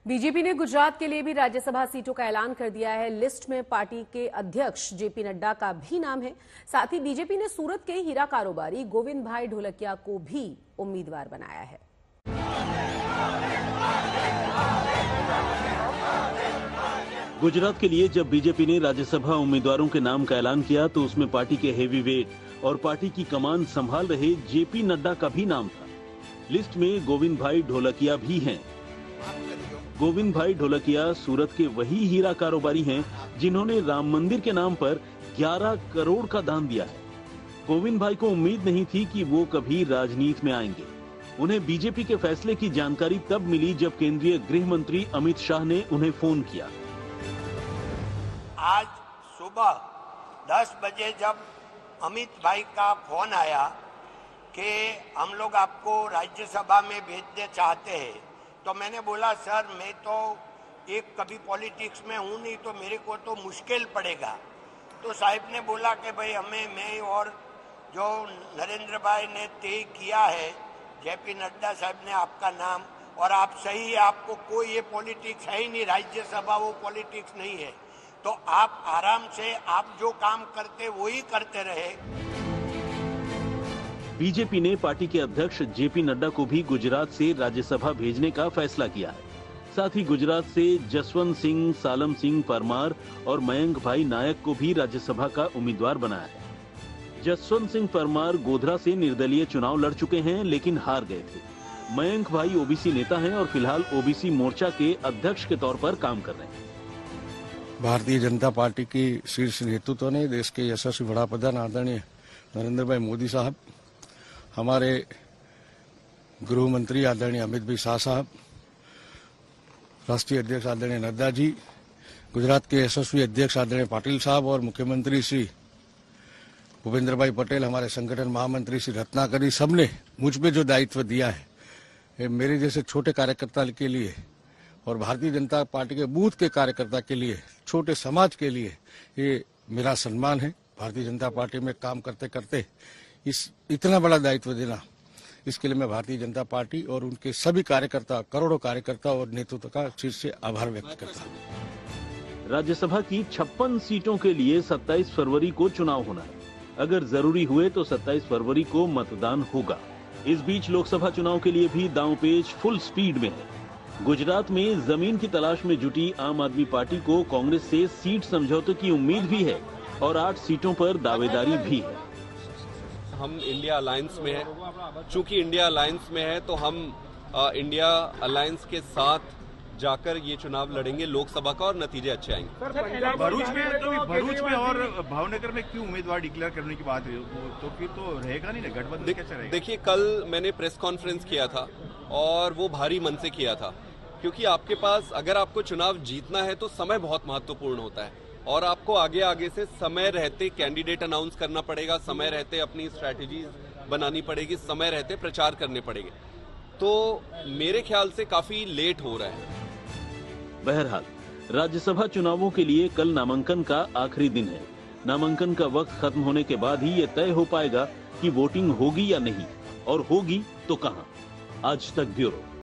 BJP ने गुजरात के लिए भी राज्यसभा सीटों का ऐलान कर दिया है। लिस्ट में पार्टी के अध्यक्ष जेपी नड्डा का भी नाम है। साथ ही बीजेपी ने सूरत के हीरा कारोबारी गोविंद भाई ढोलकिया को भी उम्मीदवार बनाया है। गुजरात के लिए जब बीजेपी ने राज्यसभा उम्मीदवारों के नाम का ऐलान किया तो उसमें पार्टी के हेवीवेट और पार्टी की कमान संभाल रहे जेपी नड्डा का भी नाम था। लिस्ट में गोविंद भाई ढोलकिया भी हैं। गोविंद भाई ढोलकिया सूरत के वही हीरा कारोबारी हैं जिन्होंने राम मंदिर के नाम पर 11 करोड़ का दान दिया है। गोविंद भाई को उम्मीद नहीं थी कि वो कभी राजनीति में आएंगे। उन्हें बीजेपी के फैसले की जानकारी तब मिली जब केंद्रीय गृह मंत्री अमित शाह ने उन्हें फोन किया। आज सुबह 10 बजे जब अमित भाई का फोन आया कि हम लोग आपको राज्यसभा में भेजने चाहते हैं, तो मैंने बोला सर मैं तो एक कभी पॉलिटिक्स में हूँ नहीं, तो मेरे को तो मुश्किल पड़ेगा। तो साहब ने बोला कि भाई मैं और जो नरेंद्र भाई ने तय किया है, जेपी नड्डा साहब ने आपका नाम, और आप सही है, आपको कोई ये पॉलिटिक्स है ही नहीं, राज्यसभा वो पॉलिटिक्स नहीं है, तो आप आराम से आप जो काम करते वही करते रहे। बीजेपी ने पार्टी के अध्यक्ष जेपी नड्डा को भी गुजरात से राज्यसभा भेजने का फैसला किया है। साथ ही गुजरात से जसवंत सिंह, सालम सिंह परमार और मयंक भाई नायक को भी राज्यसभा का उम्मीदवार बनाया है। जसवंत सिंह परमार गोधरा से निर्दलीय चुनाव लड़ चुके हैं लेकिन हार गए थे। मयंक भाई ओबीसी नेता हैं और फिलहाल ओबीसी मोर्चा के अध्यक्ष के तौर पर काम कर रहे हैं। भारतीय जनता पार्टी की शीर्ष नेतृत्व ने देश के यशस्वी वड़ा प्रधान आदरणीय नरेंद्र भाई मोदी साहब, हमारे गृह मंत्री आदरणीय अमित भाई शाह साहब, राष्ट्रीय अध्यक्ष आदरणीय नड्डा जी, गुजरात के यशस्वी अध्यक्ष आदरणीय पाटिल साहब और मुख्यमंत्री श्री भूपेंद्र भाई पटेल, हमारे संगठन महामंत्री श्री रत्नाकरी, सबने मुझ पे जो दायित्व दिया है, मेरे जैसे छोटे कार्यकर्ता के लिए और भारतीय जनता पार्टी के बूथ के कार्यकर्ता के लिए, छोटे समाज के लिए ये मेरा सम्मान है। भारतीय जनता पार्टी में काम करते करते इतना बड़ा दायित्व देना, इसके लिए मैं भारतीय जनता पार्टी और उनके सभी कार्यकर्ता, करोड़ों कार्यकर्ता और नेतृत्व का शीर्ष से आभार व्यक्त करता हूँ। राज्यसभा की 56 सीटों के लिए 27 फरवरी को चुनाव होना है। अगर जरूरी हुए तो 27 फरवरी को मतदान होगा। इस बीच लोकसभा चुनाव के लिए भी दांवपेच फुल स्पीड में है। गुजरात में जमीन की तलाश में जुटी आम आदमी पार्टी को कांग्रेस से सीट समझौते की उम्मीद भी है और 8 सीटों पर दावेदारी भी है। हम इंडिया अलायंस में है, चूंकि इंडिया अलायंस में है तो हम इंडिया अलायंस के साथ जाकर ये चुनाव लड़ेंगे लोकसभा का और नतीजे अच्छे आएंगे। भरूच में और भावनगर में क्यों उम्मीदवार डिक्लेयर करने की बात है, तो फिर तो रहेगा नहीं ना, गठबंधन कैसे रहेगा? देखिए, कल मैंने प्रेस कॉन्फ्रेंस किया था और वो भारी मन से किया था, क्योंकि आपके पास अगर आपको चुनाव जीतना है तो समय बहुत महत्वपूर्ण होता है और आपको आगे से समय रहते कैंडिडेट अनाउंस करना पड़ेगा, समय रहते अपनी स्ट्रैटेजीज बनानी पड़ेगी, समय रहते प्रचार करने पड़ेंगे। तो मेरे ख्याल से काफी लेट हो रहा है। बहरहाल राज्यसभा चुनावों के लिए कल नामांकन का आखिरी दिन है। नामांकन का वक्त खत्म होने के बाद ही ये तय हो पाएगा कि वोटिंग होगी या नहीं, और होगी तो कहां। आज तक ब्यूरो।